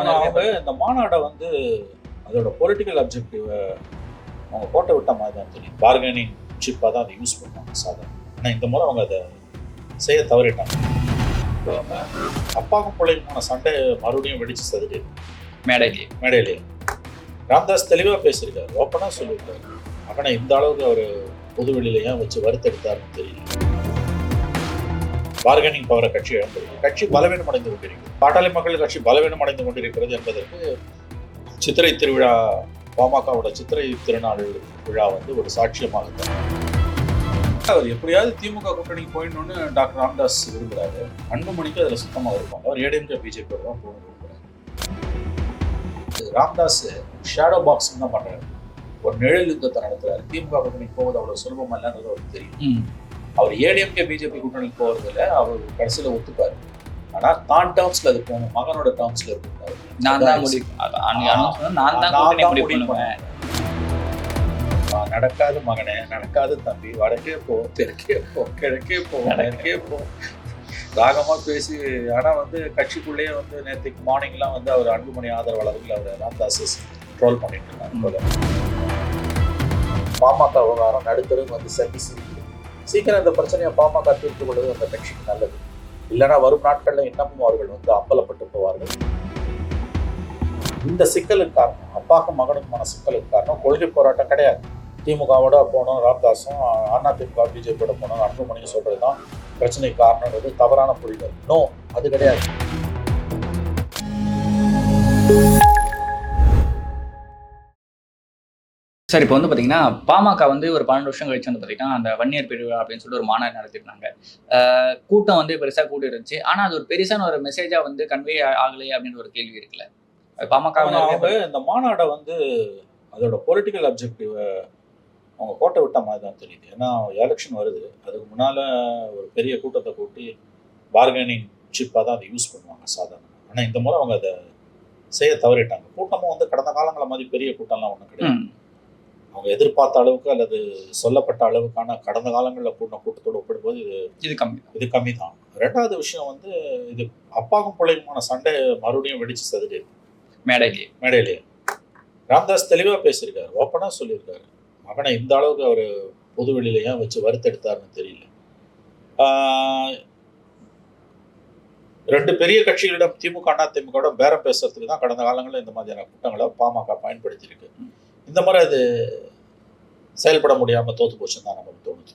அவங்க இந்த மாநாடை வந்து அதோட பொலிட்டிக்கல் அப்ஜெக்டிவை அவங்க போட்ட விட்ட மாதிரி தான் தெரியும். பார்கெனிங் சிப்பாக தான் அதை யூஸ் பண்ணுவாங்க சாதாரண. ஆனால் இந்த முறை அவங்க அதை செய்ய தவறிட்டாங்க. அப்பாவுக்கும் பிள்ளைக்குமான சண்டை மறுபடியும் வெடிச்சு சதுரு மேடையிலே ராம்தாஸ் தெளிவாக பேசியிருக்காரு, ஓப்பனாக சொல்லியிருக்காரு. ஆனால் இந்த அளவுக்கு அவர் பொதுவெளியில ஏன் வச்சு வறுத்தெடுத்தாருன்னு தெரியல. பார்கெனிங் பவரை கட்சி இழந்திருக்கு. கட்சி பலவீனம் அடைந்து கொண்டிருக்கிறது. பாட்டாளி மக்கள் கட்சி பலவீனம் அடைந்து கொண்டிருக்கிறது என்பதற்கு சித்திரை திருவிழா, பாமகவோட சித்திரை திருநாள் விழா வந்து ஒரு சாட்சியமாக அவர் எப்படியாவது திமுக கூட்டணிக்கு போயிடணும்னு டாக்டர் ராமதாஸ் விரும்புகிறாரு. அன்புமணிக்கு அதில் சுத்தமாக இருப்பாங்க. அவர் ஏடிஎம்கே பிஜேபியோட தான் போகணும் விரும்புகிறாரு. ராமதாஸ் ஷேடோ பாக்ஸிங் தான் பண்ணுறாரு. ஒரு நிழல் யுத்தத்தை நடத்துறாரு. திமுக கூட்டணிக்கு போவது அவ்வளோ சுலபமா இல்லைன்றது அவருக்கு தெரியும். அவர் ஏடிஎம்கே பிஜேபி கூட்டணிக்கு போகிறதுல அவர் கடைசியில் ஒத்துப்பார். ஆனால் தான் டேர்ம்ஸ்ல அது போகணும், மகனோட டேர்ம்ஸ்ல இருக்கக்கூடாது. நடக்காது மகனே, நடக்காது தம்பி, வடக்கே போ, தெற்கே போ, கிழக்கே போ, மேற்கே போ, ராகமா பேசி. ஆனா வந்து கட்சிக்குள்ளேயே வந்து நேற்றுக்கு மார்னிங்லாம் வந்து அவர் அன்புமணி ஆதரவாளர்கள் அவர் ராம்தாஸ் ட்ரோல் பண்ணிட்டு இருந்தாங்க போல. பாமக விவகாரம் நடுத்தரு வந்து சீக்கிரம் இந்த பிரச்சனையை பாமக தீர்த்து கொள்வது அந்த கட்சிக்கு நல்லது. இல்லைன்னா வரும் நாட்கள்ல இன்னமும் அவர்கள் வந்து அம்பலப்பட்டு போவார்கள். இந்த சிக்கலுக்கு காரணம், அப்பாவுக்கும் மகனுக்குமான சிக்கலுக்கு காரணம் கொள்கை போராட்டம் கிடையாது. திமுகவோட போனோம் ராம்தாஸும், அதிமுக பிஜேபியோட போனோம் அன்புமணியும் சொல்றது தான் பிரச்சனைக்கு காரணம்ன்றது தவறான புரிதல். நோ, அது கிடையாது. சார், இப்போ வந்து பார்த்தீங்கன்னா பாமக வந்து ஒரு 12 வருஷம் கழிச்சு வந்து பார்த்தீங்கன்னா அந்த வன்னியர் பிரிவு அப்படின்னு சொல்லிட்டு ஒரு மாநாடு நடத்திருந்தாங்க. கூட்டம் வந்து பெருசாக கூட்டி இருந்துச்சு. ஆனால் அது ஒரு பெருசான ஒரு மெசேஜாக வந்து கன்வே ஆகலையே அப்படின்னு ஒரு கேள்வி இருக்குல்ல. பாமக இந்த மாநாடை வந்து அதோட பொலிட்டிக்கல் அப்ஜெக்டிவை அவங்க கோட்டை விட்ட மாதிரி தான் தெரியுது. ஏன்னா எலெக்ஷன் வருது, அதுக்கு முன்னால் ஒரு பெரிய கூட்டத்தை கூட்டி பார்கெனிங் சிப்பாக தான் அதை யூஸ் பண்ணுவாங்க சாதாரண. ஆனால் இந்த முறை அவங்க அதை செய்ய தவறிட்டாங்க. கூட்டமும் வந்து கடந்த காலங்களை மாதிரி பெரிய கூட்டம்லாம் ஒன்றும் கிடையாது. அவங்க எதிர்பார்த்த அளவுக்கு அல்லது சொல்லப்பட்ட அளவுக்கான கடந்த காலங்களில் கூட்டத்தோடு ஒப்பிடும்போது இது கம்மி தான். ரெண்டாவது விஷயம் வந்து இது அப்பாவுக்கும் பிள்ளைக்குமான சண்டை மறுபடியும் வெடிச்சு சதுரு மேடையிலே ராம்தாஸ் தெளிவாக பேசியிருக்காரு, ஓப்பனாக சொல்லியிருக்காரு. மகனை இந்த அளவுக்கு அவர் பொதுவெளியில ஏன் வச்சு வறுத்தெடுத்தாருன்னு தெரியல. ரெண்டு பெரிய கட்சிகளிடம் திமுக அதிமுக பேரம் பேசுறதுக்கு தான் கடந்த காலங்களில் இந்த மாதிரியான கூட்டங்களை பாமக பயன்படுத்தியிருக்கு. இந்த மாதிரி அது செயல்பட முடியாமல் தோத்து போச்சுன்னு தான் நமக்கு தோணுது.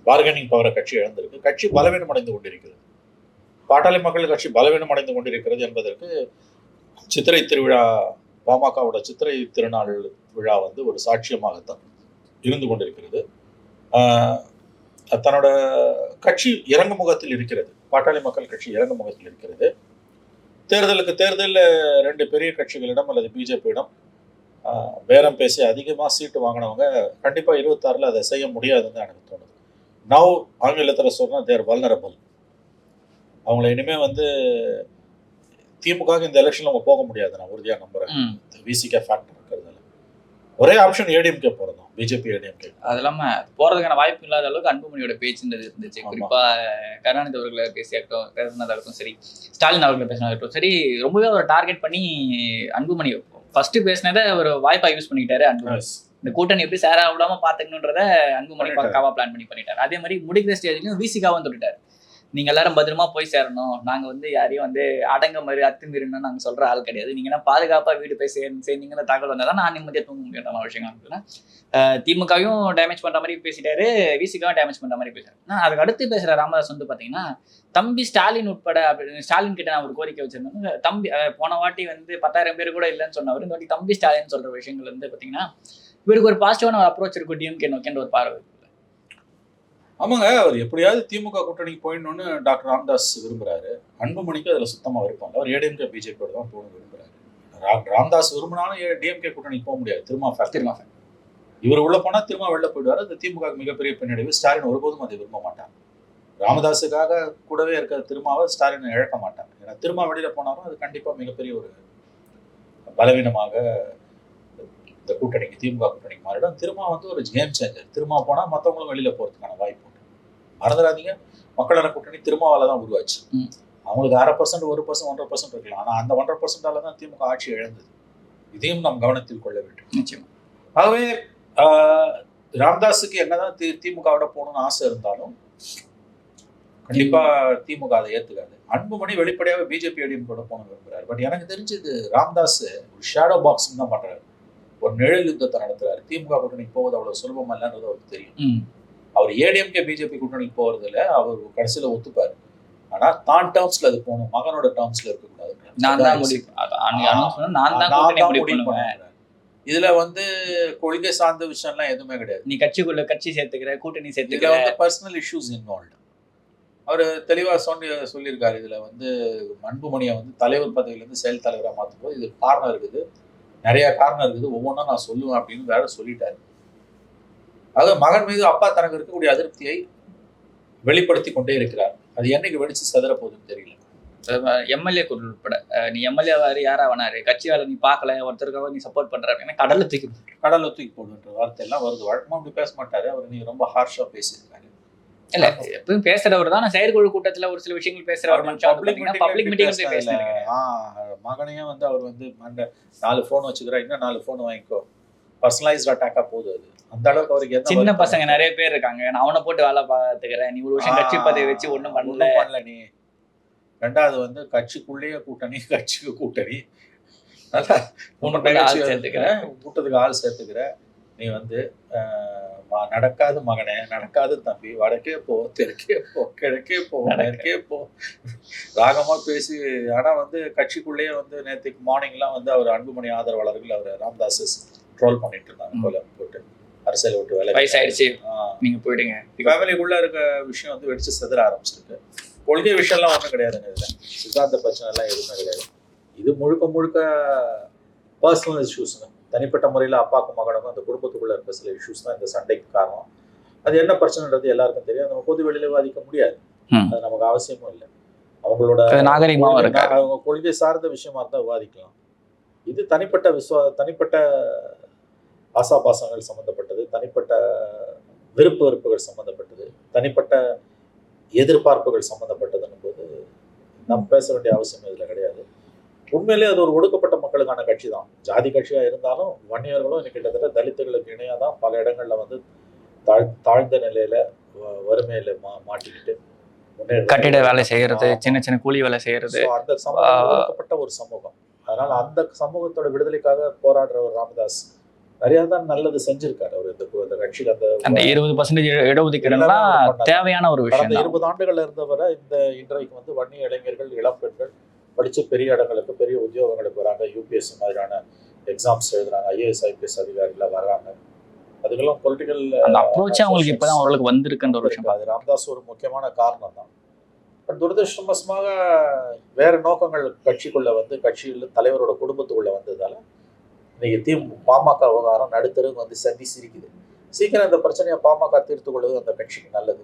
பார்கெனிங் பவரை கட்சி இழந்திருக்கு. கட்சி பலவீனம் அடைந்து கொண்டிருக்கிறது. பாட்டாளி மக்கள் கட்சி பலவீனம் அடைந்து கொண்டிருக்கிறது என்பதற்கு சித்திரை திருவிழா, பாமகவோட சித்திரை திருநாள் விழா வந்து ஒரு சாட்சியமாகத்தான் இருந்து கொண்டிருக்கிறது. தன்னோட கட்சி இறங்கு முகத்தில் இருக்கிறது. பாட்டாளி மக்கள் கட்சி இறங்கு முகத்தில் இருக்கிறது. தேர்தலில் ரெண்டு பெரிய கட்சிகளிடம் அல்லது பிஜேபியிடம் பேரம் பேசி அதிகமாக சீட்டு வாங்கினவங்க கண்டிப்பாக 26 அதை செய்ய முடியாதுன்னு தான் எனக்கு தோணுது. நவ் ஆங்கிலத்தில் சொன்னால் தேர் வல்னரபிள். அவங்கள இனிமேல் வந்து திமுக இந்த எலெக்ஷனில் அவங்க போக முடியாது, நான் உறுதியாக நம்புறேன். விசிகே ஃபேக்டர் இருக்கிறதால ஒரே ஆப்ஷன் ஏடிஎம்கே போகிறது தான், பிஜேபி ஏடிஎம்கே. அது இல்லாமல் போகிறதுக்கான வாய்ப்பு இல்லாத அளவுக்கு அன்புமணியோட பேச்சுன்றது இருந்துச்சு. குறிப்பாக கருணாநிதி அவர்களை பேசியாகட்டும் சரி, ஸ்டாலின் அவர்களை பேசினாகட்டும் சரி, ரொம்பவே ஒரு டார்கெட் பண்ணி அன்புமணி ஃபர்ஸ்ட் பேசினதை ஒரு வாய்ப்பா யூஸ் பண்ணிக்கிட்டாரு. அன்புமணி இந்த கூட்டணி எப்படி சேரா விடாம பாத்துக்கணுன்றத அன்புமணி பக்காவா பிளான் பண்ணிட்டாரு. அதே மாதிரி முடிக்கிற ஸ்டேஜ்லயும் விசிகாவும் சொல்லிட்டாரு, நீங்க எல்லாரும் பத்திரமா போய் சேரணும், நாங்க வந்து யாரையும் வந்து அடங்க மாதிரி அத்துமீறணும் நாங்க சொல்ற ஆள் கிடையாது, நீங்க பாதுகாப்பா வீடு போய் சேர்ந்தீங்கிற தகவல் வந்தாதான் நான் நிம்மதியா தூங்க முடியாத விஷயம். திமுகவும் டேமேஜ் பண்ற மாதிரி பேசிட்டாரு, விசிகாவும் டேமேஜ் பண்ற மாதிரி பேசுறாரு. அதுக்கு அடுத்து பேசுற ராமதாஸ் வந்து பாத்தீங்கன்னா தம்பி ஸ்டாலின் உட்பட, ஸ்டாலின் கிட்ட நான் ஒரு கோரிக்கை வச்சிருந்தேன். தம்பி போன வாட்டி வந்து 10,000 பேர் கூட இல்லைன்னு சொன்னவர் இந்த வாட்டி தம்பி ஸ்டாலின் சொல்ற விஷயங்கள் வந்து பாத்தீங்கன்னா இவருக்கு ஒரு பாசிட்டிவான ஒரு அப்ரோச் இருக்கும் டிஎம்கே நோக்கின்ற ஒரு பார்வை. ஆமாங்க, அவர் எப்படியாவது திமுக கூட்டணிக்கு போயிடணும்னு டாக்டர் ராமதாஸ் விரும்புறாரு. அன்புமணிக்கு அதில் சுத்தமாக விருப்பம் இல்லை. அவர் ஏடிஎம்கே பிஜேபியோட தான் போகணும் விரும்புறாரு. ராமதாஸ் விரும்பினாலும் டிஎம்கே கூட்டணிக்கு போக முடியாது. திரும்ப இவர் உள்ள போனால் திரும்ப வெளில போயிடுவார். அது திமுக மிகப்பெரிய பின்னடைவு. ஸ்டாலின் ஒருபோதும் அதை விரும்ப மாட்டார். ராமதாஸுக்காக கூடவே இருக்கிற திருமாவை ஸ்டாலின் இழக்க மாட்டார். ஏன்னா திரும்ப வெளியில போனாலும் அது கண்டிப்பாக மிகப்பெரிய ஒரு பலவீனமாக இந்த கூட்டணிக்கு, திமுக கூட்டணிக்கு மாறிடும். திரும்ப வந்து ஒரு கேம் சேஞ்சர். திரும்ப போனால் மற்றவங்களும் வெளியில போகிறதுக்கான வாய்ப்பு உண்டு. மறந்துடாதீங்க, மக்கள் நல கூட்டணி திருமாவால தான் உருவாச்சு. அவங்களுக்கு 1/2%, 1%, 1.5% இருக்கலாம். ஆனால் அந்த 1.5%ஆல தான் திமுக ஆட்சி இழந்தது. இதையும் நாம் கவனத்தில் கொள்ள வேண்டும். நிச்சயமா. ஆகவே ராமதாஸுக்கு என்னதான் திமுகவோட போகணும்னு ஆசை இருந்தாலும் கண்டிப்பா திமுக அதை ஏத்துக்காது. அன்புமணி வெளிப்படையாக பிஜேபி அடியும் கூட போன விரும்புறாரு. பட் எனக்கு தெரிஞ்சது ராமதாஸ் ஒரு ஷேடோ பாக்ஸிங் தான் பண்றாரு. ஒரு நிழல் யுத்தத்தை நடத்துறாரு. திமுக கூட்டணிக்கு போவது அவ்வளவு சுலபம் இல்லைன்றது அவருக்கு தெரியும். அவர் ஏடிஎம்கே பிஜேபி கூட்டணிக்கு போறது இல்லை, அவர் கடைசியில ஒத்துப்பாரு. ஆனா தான் டேர்ம்ஸ்ல அது போகணும், மகனோட டேர்ம்ஸ்ல இருக்கக்கூடாது. இதுல கொள்கை சார்ந்த விஷயம்லாம் எதுவுமே கிடையாது. நீ கட்சிக்குள்ள கட்சி சேர்த்துக்கிற, கூட்டணி சேர்த்துக்கிற, பர்சனல் இஷ்யூஸ் இன்வால்வ்டு. அவர் தெளிவா சொல்லியிருக்காரு. இதுல அன்புமணியை தலைவர் பதவியிலிருந்து செயல் தலைவராக மாற்றும் போது இது காரணம் இருக்குது, நிறைய காரணம் இருக்குது, ஒவ்வொன்றா நான் சொல்லுவேன் அப்படின்னு வேற சொல்லிட்டாரு. அதாவது மகன் மீது அப்பா தனக்கு இருக்கக்கூடிய அதிருப்தியை வெளிப்படுத்தி கொண்டே இருக்கிறார். அது என்னைக்கு வெடிச்சு செதற போகுதுன்னு தெரியல. எம்எல்ஏ குரல் உட்பட நீ எம்எல்ஏ வேறு யாரா வேணாரு, கட்சி வேலை நீ பார்க்கல, ஒருத்தருக்காக நீ சப்போர்ட் பண்ற அப்படின்னா கடலை தூக்கி போடுன்ற வார்த்தை எல்லாம் வருது. வழக்கமா அப்படி பேச மாட்டாரு அவர். நீங்க ரொம்ப ஹார்ஷா பேசியிருக்காரு. இல்ல எப்பவும் பேசுறவர் தான். செயற்குழு கூட்டத்துல ஒரு சில விஷயங்கள் பேசுறவர். பப்ளிக் மீட்டிங்ல பேசல. மகனையும் அவர் அந்த 4 போன் வச்சுக்கிறா, இன்னும் 4 போன் வாங்கிக்கோ, பர்சனலைஸ்ட் அட்டாக்கா போகுது. அது அந்த அளவுக்கு அவருக்கு சின்ன பசங்க நிறைய பேர் இருக்காங்க, நான் அவனை போட்டு வேலை பார்த்துக்கிறேன், நீ ஒரு விஷயம் கட்சி பதவி வச்சு ஒண்ணும் பண்ணல நீ. ரெண்டாவது கட்சிக்குள்ளேயே கூட்டணி, கட்சிக்கு கூட்டணி, கூட்டத்துக்கு ஆள் சேர்த்துக்கிற நீ நடக்காது மகனே, நடக்காது தம்பி, வடக்கே போ, தெற்கே போ, கிழக்கே போ, மேற்கே போ, ராகமா பேசி. ஆனா கட்சிக்குள்ளேயே நேற்றுக்கு மார்னிங்லாம் அவர் அன்புமணி ஆதரவாளர்கள் அவர் ராமதாஸ் ட்ரோல் பண்ணிட்டு இருந்தாங்க போல, போட்டு அரசியல் விட்டு வேலை வயசாயிடுச்சு நீங்க போயிடுங்க. ஃபேமிலிக்குள்ள இருக்க விஷயம் வெடிச்சு செதற ஆரம்பிச்சிருக்கு. கொள்கை விஷயம்லாம் ஒன்றும் கிடையாதுங்க. இதுல சித்தாந்த பிரச்சனை எல்லாம் எதுவுமே கிடையாது. இது முழுக்க முழுக்க பர்சனல் இஷ்யூஸ்ங்க. தனிப்பட்ட முறையில் அப்பாக்கும் மகனுக்கும் அந்த குடும்பத்துக்குள்ள இருக்க சில இஷ்யூஸ் தான் இந்த சண்டைக்கு காரணம். அது என்ன பிரச்சனைன்றது எல்லாருக்கும் தெரியும். நம்ம பொது வெளியில விவாதிக்க முடியாது, அது நமக்கு அவசியமும் இல்லை. அவங்களோட அவங்க கொள்கை சார்ந்த விஷயமா இருந்தால் விவாதிக்கலாம். இது தனிப்பட்ட ஆசாபாசங்கள் சம்பந்தப்பட்டது, தனிப்பட்ட விருப்பு வெறுப்புகள் சம்பந்தப்பட்டது, தனிப்பட்ட எதிர்பார்ப்புகள் சம்பந்தப்பட்டதுன்னு போது நம்ம பேச வேண்டிய அவசியம் இதில் கிடையாது. உண்மையிலே அது ஒரு ஒடுக்கப்பட்ட மக்களுக்கான கட்சி தான். ஜாதி கட்சியா இருந்தாலும் வன்னியர்களும் இன்னைக்கு கிட்டத்தட்ட தலித்துகளுக்கு இணையாக தான் பல இடங்கள்ல தாழ்ந்த நிலையில வறுமையில மாட்டிக்கிட்டு கட்டிட வேலை செய்யறது, சின்ன சின்ன கூலி வேலை செய்யறது, அந்த சமூகம் ஒடுக்கப்பட்ட ஒரு சமூகம். அதனால அந்த சமூகத்தோட விடுதலைக்காக போராடுற ஒரு ராமதாஸ் நிறைய தான் நல்லது செஞ்சிருக்காரு. அவர் இந்த கட்சியில அந்த 20% இடஒதுக்கீடுலாம் தேவையான ஒரு விஷயம். கடந்த 20 ஆண்டுகள்ல இருந்தவரை இன்றைக்கு வன்னிய இளைஞர்கள், இளம் பெண்கள் படிச்சு பெரிய இடங்களுக்கு, பெரிய உத்தியோகங்களுக்கு வராங்க. யூபிஎஸ்சி மாதிரியான எக்ஸாம்ஸ் எழுதுறாங்க, ஐஏஎஸ் ஐபிஎஸ் அதிகாரிகளா வர்றாங்க. அதுக்கெல்லாம் பொலிட்டிக்கல் அப்ரோச் அவங்களுக்கு இப்பதான் ஓரளவுக்கு வந்திருக்குன்ற ஒரு விஷயம். அது ராமதாஸ் ஒரு முக்கியமான காரணம் தான். பட் துரதிருஷ்டவசமாக வேற நோக்கங்கள் கட்சிக்குள்ள கட்சியில் தலைவரோட குடும்பத்துக்குள்ள வந்ததால இன்னைக்கு பாமக விவகாரம் நடுத்தருக்கு சந்தி சிரிக்குது. சீக்கிரம் இந்த பிரச்சனையை பாமக தீர்த்து கொள்வது அந்த கட்சிக்கு நல்லது.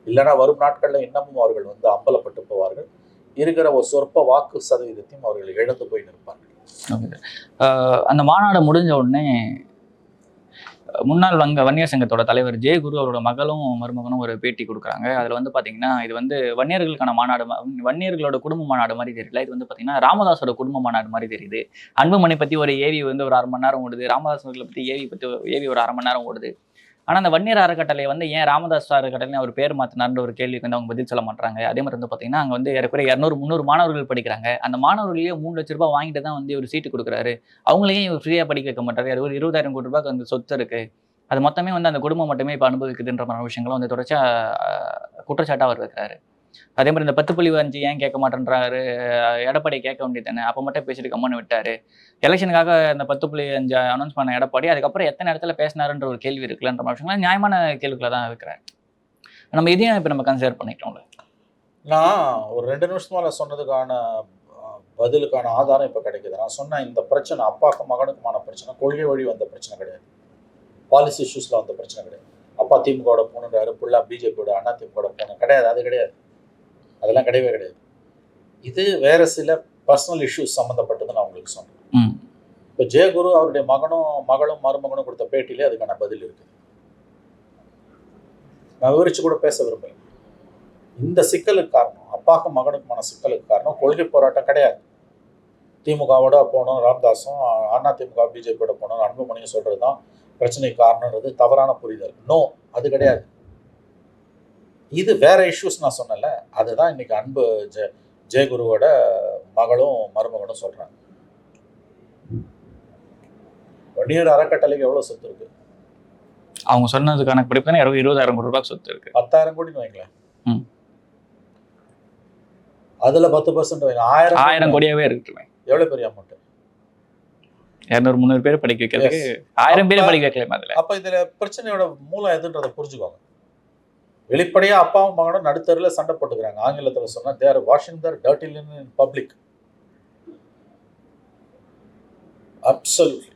இல்லைன்னா வரும் நாட்கள்ல இன்னமும் அவர்கள் அம்பலப்பட்டு போவார்கள். இருக்கிற ஒரு சொற்ப வாக்கு சதவீதத்தையும் அவர்கள் இழந்து போய் நிற்பார்கள். அந்த மாநாடு முடிஞ்ச உடனே முன்னாள் வன்னியர் சங்கத்தோட தலைவர் ஜெயகுரு அவரோட மகளும் மருமகனும் ஒரு பேட்டி கொடுக்குறாங்க. அதில் பார்த்தீங்கன்னா இது வன்னியர்களுக்கான மாநாடு, வன்னியர்களோட குடும்ப மாநாடு மாதிரி தெரியல. இது பார்த்தீங்கன்னா ராமதாஸோட குடும்ப மாநாடு மாதிரி தெரியுது. அன்புமணி பற்றி ஒரு ஏவி ஒரு 1/2 மணி நேரம் ஓடுது, ராமதாஸ் அவர்களை பற்றி ஏவி ஒரு 1/2 மணி நேரம் ஓடுது. ஆனால் அந்த வன்னியர் அறக்கட்டளை ஏன் ராமதாஸ் அறக்கட்டளை அவர் பேர் மாற்றினார்ன்ற ஒரு கேள்விக்கு அவங்க பதில் சொல்ல மாட்டாங்க. அதே மாதிரி பார்த்தீங்கன்னா அங்கே ஏறக்குறைய 200-300 மாணவர்கள் படிக்கிறாங்க. அந்த மாணவர்களையே 3 லட்ச ரூபாய் வாங்கிட்டு தான் இவர் சீட்டு கொடுக்குறாரு. அவங்களையும் இவர் ஃப்ரீயாக படிக்க வைக்க மாட்டாரு. அது ஒரு 20,000 கோடி ரூபாய்க்கு அந்த சொத்து இருக்கு. அது மொத்தமே அந்த குடும்பம் மட்டுமே இப்போ அனுபவிக்குதுன்ற மாதிரி விஷயங்களும் தொடர்ச்சியா குற்றச்சாட்டாக அவர் இருக்கிறாரு. அதே மாதிரி இந்த 10.5 ஏன் கேட்க மாட்டேன்றாரு, எடப்பாடி கேட்க வேண்டியது தானே, அப்போ மட்டும் பேசிட்டு கம்மன்னு விட்டாரு. எலெக்ஷனுக்காக இந்த 10.5 அனௌன்ஸ் பண்ண எடப்பாடி அதுக்கப்புறம் எத்தனை இடத்துல பேசினாருன்ற ஒரு கேள்வி இருக்குல்லன்ற மாதிரி விஷயங்கள் நியாயமான கேள்விகளை தான் இருக்கிறாரு. நம்ம இதையும் இப்போ நம்ம கன்சிடர் பண்ணிட்டோம்ல. நான் ஒரு 2 நிமிஷமா சொன்னதுக்கான பதிலுக்கான ஆதாரம் இப்போ கிடைக்குது. நான் சொன்ன இந்த பிரச்சனை அப்பாவுக்கும் மகனுக்குமான பிரச்சனை கொள்கை வழி வந்த பிரச்சனை கிடையாது, பாலிசி இஷ்யூஸ்ல வந்த பிரச்சனை கிடையாது. அப்பா திமுகவோட போகணுன்றாரு, புள்ளா பிஜேபியோட அண்ணா திமுகவோட போகணும் கிடையாது, அது கிடையாது, அதெல்லாம் கிடையவே கிடையாது. இது வேற சில பர்சனல் இஷ்யூஸ் சம்மந்தப்பட்டது நான் உங்களுக்கு சொன்னேன். இப்போ ஜெயகுரு அவருடைய மகளும் மருமகனும் கொடுத்த பேட்டியிலே அதுக்கான பதில் இருக்குது. நான் விவரிச்சு கூட பேச விரும்பல. இந்த சிக்கலுக்கு காரணம் அப்பாவுக்கும் மகனுக்குமான சிக்கலுக்கு காரணம் கொள்கை போராட்டம் கிடையாது. திமுகவோட போகணும் ராமதாஸும், அதிமுக பிஜேபியோட போகணும் அன்புமணியும் சொல்றது தான் பிரச்சனைக்கு காரணம்ன்றது தவறான புரிதல். நோ, அது கிடையாது. இது வேற இஷ்யூஸ் நான் சொன்னல, அதுதான் இன்னைக்கு ஜெயகுருவோட மகளும் மருமகனும் சொல்றாங்க. வன்னியர் அறக்கட்டளைக்கு எவ்வளவு சொத்து இருக்கு? அவங்க சொன்னதுக்கான படிப்பு 20,000 கோடி ரூபாய் சொத்து இருக்கு. 10,000 கோடின்னு வைங்களேன். அதுல 10% வைங்க, 1000 கோடியாவே இருக்கு. எவ்வளவு பெரிய அமௌண்ட்? 200-300 பேர் படிக்க வைக்கிறதுக்கு 1000 பேர் படிக்க வைக்கலாம். அதுல அப்ப இதுல பிரச்சனையோட மூலம் எதுன்றதை புரிஞ்சுக்கோங்க. வெளிப்படையா அப்பாவும் மகனும் நடுத்தருல சண்டை போட்டுக்கிறாங்க. ஆங்கிலத்துல சொன்னா they are washing their dirty linen in public. Absolutely.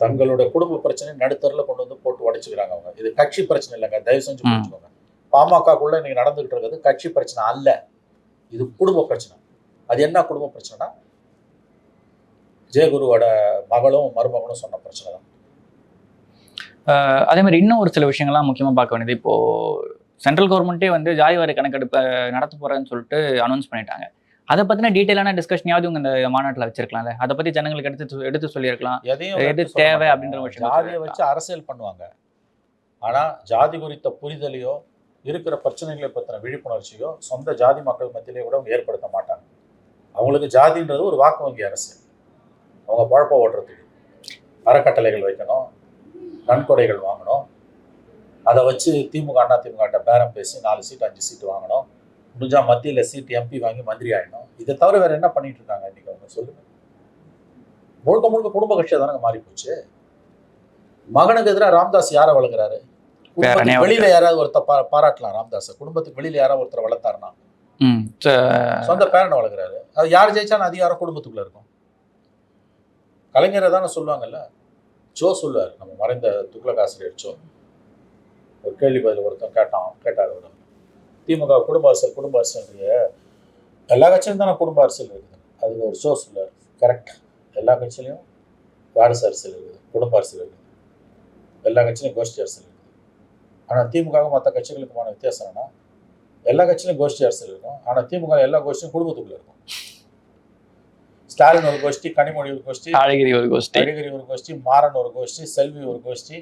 தங்களோட குடும்ப பிரச்சனை நடுத்தருல கொண்டு வந்து போட்டு உடைச்சுக்கிறாங்க அவங்க. இது கட்சி பிரச்சனை இல்லைங்க, தயவு செஞ்சு புரிஞ்சுக்கோங்க. பாமகக்குள்ள இன்னைக்கு நடந்துகிட்டு இருக்கிறது கட்சி பிரச்சனை அல்ல, இது குடும்ப பிரச்சனை. அது என்ன குடும்ப பிரச்சனைனா ஜெயகுருவோட மகளும் மருமகனும் சொன்ன பிரச்சனை தான். அதே மாதிரி இன்னும் ஒரு சில விஷயங்கள்லாம் முக்கியமா பார்க்க வேண்டியது. இப்போ சென்ட்ரல் கவர்மெண்ட்டே வந்து ஜாதிவாரி கணக்கெடுப்பை நடத்த போறேன்னு சொல்லிட்டு அனௌன்ஸ் பண்ணிட்டாங்க. அதை பத்தின டீட்டெயிலான டிஸ்கஷனையாவது உங்க இந்த மாநாட்டில் வச்சிருக்கலாம்ல, அதை பத்தி ஜனங்களுக்கு எடுத்து சொல்லியிருக்கலாம். எது தேவை அப்படின்ற விஷயம். ஜாதியை வச்சு அரசியல் பண்ணுவாங்க, ஆனா ஜாதி குறித்த புரிதலையோ இருக்கிற பிரச்சனைகளை பற்றின விழிப்புணர்ச்சியோ சொந்த ஜாதி மக்கள் மத்தியிலே கூட அவங்க ஏற்படுத்த மாட்டாங்க. அவங்களுக்கு ஜாதின்றது ஒரு வாக்கு வங்கி அரசியல். அவங்க பழப்ப ஓடுறதுக்கு அறக்கட்டளைகள் வைக்கணும், நன்கொடைகள் வாங்கணும், அதை வச்சு திமுக அதிமுக பேரம் பேசி 4 சீட் 5 சீட்டு வாங்கணும், முடிஞ்சா மத்தியில் சீட் எம்பி வாங்கி மந்திரி ஆயிடணும். இதை தவிர வேற என்ன பண்ணிட்டு இருக்காங்க இன்னைக்கு அவங்க சொல்லுங்க? முழுக்க முழுக்க குடும்ப கட்சியா தானங்க மாறி போச்சு. மகனுக்கு எதிராக ராமதாஸ் யாரை வளர்க்குறாரு? வெளியில யாராவது ஒருத்தர் பாராட்டலாம் ராமதாஸ், குடும்பத்துக்கு வெளியில யாராவது ஒருத்தர் வளர்த்தாருன்னா சொந்த பேரனை வளர்க்குறாரு. அது யார் ஜெயிச்சாலும் அதிகாரம் குடும்பத்துக்குள்ள இருக்கும். கலைஞரை தானே சொல்லுவாங்கல்ல, சோ சொல்லுவார், நம்ம மறைந்த துக்ளக் ஆசிரியர் சோ. ஒரு கேள்வி பதில் ஒருத்தன் கேட்டார் ஒரு திமுக குடும்ப அரசியல் எல்லா கட்சியிலும் தானே குடும்ப அரசியல் இருக்குது. அதுக்கு ஒரு சோ சொல்லுவார், கரெக்ட், எல்லா கட்சியிலையும் வாரிசு அரசியல் இருக்குது, குடும்ப அரசியல் இருக்குது, எல்லா கட்சியிலையும் கோஷ்டி அரசியல் இருக்குது. ஆனால் திமுக மற்ற கட்சிகளுக்குமான வித்தியாசம் என்னன்னா, எல்லா கட்சியிலும் கோஷ்டி அரசியல் இருக்கும், ஆனால் திமுக எல்லா கோஷ்டியும் குடும்பத்துக்குள்ள இருக்கும். ஸ்டாலின் ஒரு கோஷ்டி, கனிமொழி ஒரு கோஷ்டி, அழகிரி ஒரு கோஷ்டி, மாறன் ஒரு கோஷ்டி, செல்வி ஒரு கோஷ்டி,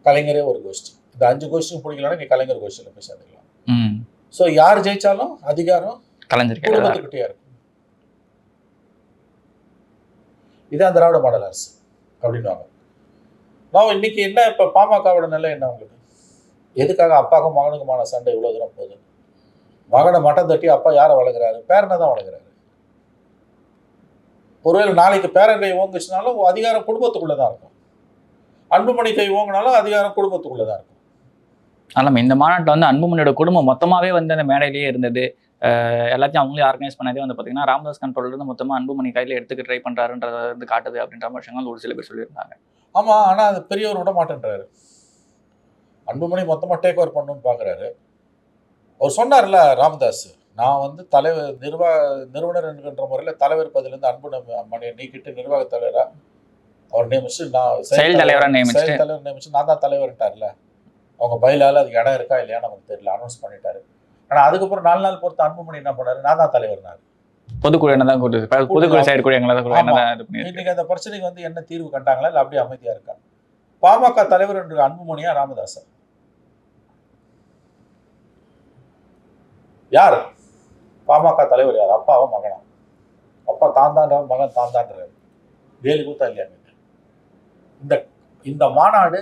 கலைஞரே ஒரு கோஷ்டி. இந்த 5 கோஷ்டியும் பிடிக்கலன்னா நீ கலைஞர் கோஷ்டியில் போய் சேர்ந்துக்கலாம். ஸோ யார் ஜெயிச்சாலும் அதிகாரம் குடும்பத்துக்கிட்டே இருக்கும். இதான் திராவிட மாடல் அரசு அப்படின்வாங்க. நான் இன்னைக்கு என்ன இப்போ பாமகவோட நிலை என்ன உங்களுக்கு? எதுக்காக அப்பாவுக்கும் மகனுக்குமான சண்டை இவ்வளோ தூரம் போகுது? மகனை மட்டம் தட்டி அப்பா யாரை வளர்க்குறாரு? பேரனை தான் வளர்க்குறாரு. ஒருவேளை நாளைக்கு பேரன் கை ஓங்குச்சுனாலும் அதிகாரம் குடும்பத்துக்குள்ளே தான் இருக்கும். அன்புமணி கை ஓங்கினாலும் அதிகாரம் குடும்பத்துக்குள்ளே தான் இருக்கும். ஆனால் இந்த மாநாட்டில் வந்து அன்புமணியோட குடும்பம் மொத்தமாகவே வந்து அந்த மேடையிலேயே இருந்தது. எல்லாத்தையும் அவங்களே ஆர்கனைஸ் பண்ணதே வந்து பார்த்தீங்கன்னா ராமதாஸ் கண்ட்ரோல்லேருந்து மொத்தமாக அன்புமணி கையில் எடுத்துக்க ட்ரை பண்ணுறாருன்றத வந்து காட்டுது அப்படின்ற விஷயங்கள் ஒரு சில பேர் சொல்லியிருந்தாங்க. ஆமாம், ஆனால் அது பெரியவர் விட மாட்டேன்றாரு. அன்புமணி மொத்தமாக டேக் ஓவர் பண்ணணும்னு பார்க்குறாரு. அவர் சொன்னார்ல ராமதாஸ், நான் வந்து நிறுவனர் என்கின்ற முறையில் தலைவர் பதிலேருந்து அன்புமணியை நீக்கிட்டு நிர்வாக தலைவராக அவர் நியமிச்சு, நான் செயல் தலைவர் நியமிச்சு நான் தான் தலைவர்ட்டார்ல. அவங்க பயிலால் அதுக்கு இடம் இருக்கா இல்லையா நமக்கு தெரியல, அனௌன்ஸ் பண்ணிட்டாரு. ஆனால் அதுக்கப்புறம் 4 நாள் பொறுத்து அன்புமணி என்ன பண்ணாரு, நான் தான் தலைவர்னாரு. பொதுக்குழு என்னதான் பொதுக்குழு செயற்குழு இன்னைக்கு அந்த பிரச்சனைக்கு வந்து என்ன தீர்வு கண்டாங்களா இல்லை அப்படியே அமைதியா இருக்கா? பாமக தலைவர் என்று அன்புமணியா ராமதாஸ் யார்? பாமக தலைவர் யார்? அப்பாவா மகனா? அப்பா தான் தான், மகன் தான் தான்றாரு. வேலு கூத்தா இல்லையா? இந்த மாநாடு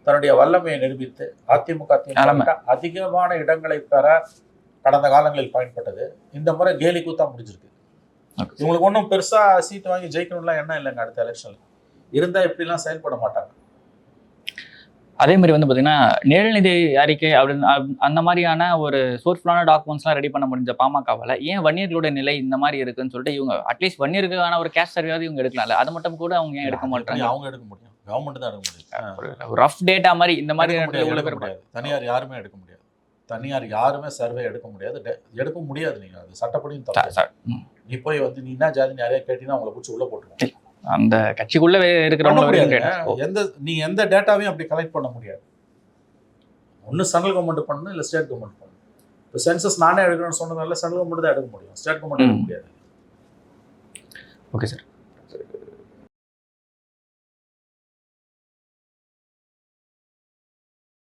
தன்னுடைய வல்லமையை நிரூபித்து அதிமுக அதிகமான இடங்களை பெற கடந்த காலங்களில் பயன்பட்டது. இந்த முறை கேலி கூத்தா முடிஞ்சிருக்கு. இவங்களுக்கு ஒன்றும் பெருசா சீட்டு வாங்கி ஜெயிக்கணும்லாம் என்ன இல்லைங்க. அடுத்த எலெக்ஷன்ல இருந்தா இப்படிலாம் செயல்பட மாட்டாங்க. அதே மாதிரி வந்து பார்த்தீங்கன்னா நிழல்நிதி அறிக்கை அப்படின்னு அந்த மாதிரியான ஒரு சோர்ஸ்ஃபுல்லான டாக்குமெண்ட்ஸ்லாம் ரெடி பண்ண முடிஞ்ச பாமகவால் ஏன் வன்னியர்களோட நிலை இந்த மாதிரி இருக்குன்னு சொல்லிட்டு இவங்க அட்லீஸ்ட் வன்னியருக்கான ஒரு கேஷ் சர்வேயாவது இவங்க எடுக்கலாம்ல, அதை மட்டும் கூட அவங்க ஏன் எடுக்க மாட்டாங்க? அவங்க எடுக்க முடியும், கவர்மெண்ட் தான் எடுக்க முடியும். ரஃப் டேட்டா மாதிரி இந்த மாதிரி முடியாது. தனியார் யாருமே எடுக்க முடியாது. தனியார் யாருமே சர்வே எடுக்க முடியாது, எடுக்க முடியாது. நீங்க அது சட்டப்படியும் தப்பு. நீ போய் வந்து நீ என்ன ஜாதி நிறைய கேட்டீங்கன்னா அவங்களை பிடிச்சி உள்ள போட்டுருவாங்க. அந்த கட்சிக்குள்ள இருக்கிறவங்க எந்த டேட்டாவையும் அப்படி கலெக்ட் பண்ண முடியாது. ஒன்று சென்ட்ரல் கவர்மெண்ட் பண்ணணும், இல்லை ஸ்டேட் கவர்மெண்ட் பண்ணணும். இப்போ சென்சஸ் நானே எடுக்கணும்னு சொன்னதால சென்ட்ரல் கவர்மெண்ட் தான் எடுக்க முடியும், ஸ்டேட் கவர்மெண்ட் எடுக்க முடியாது. Okay sir.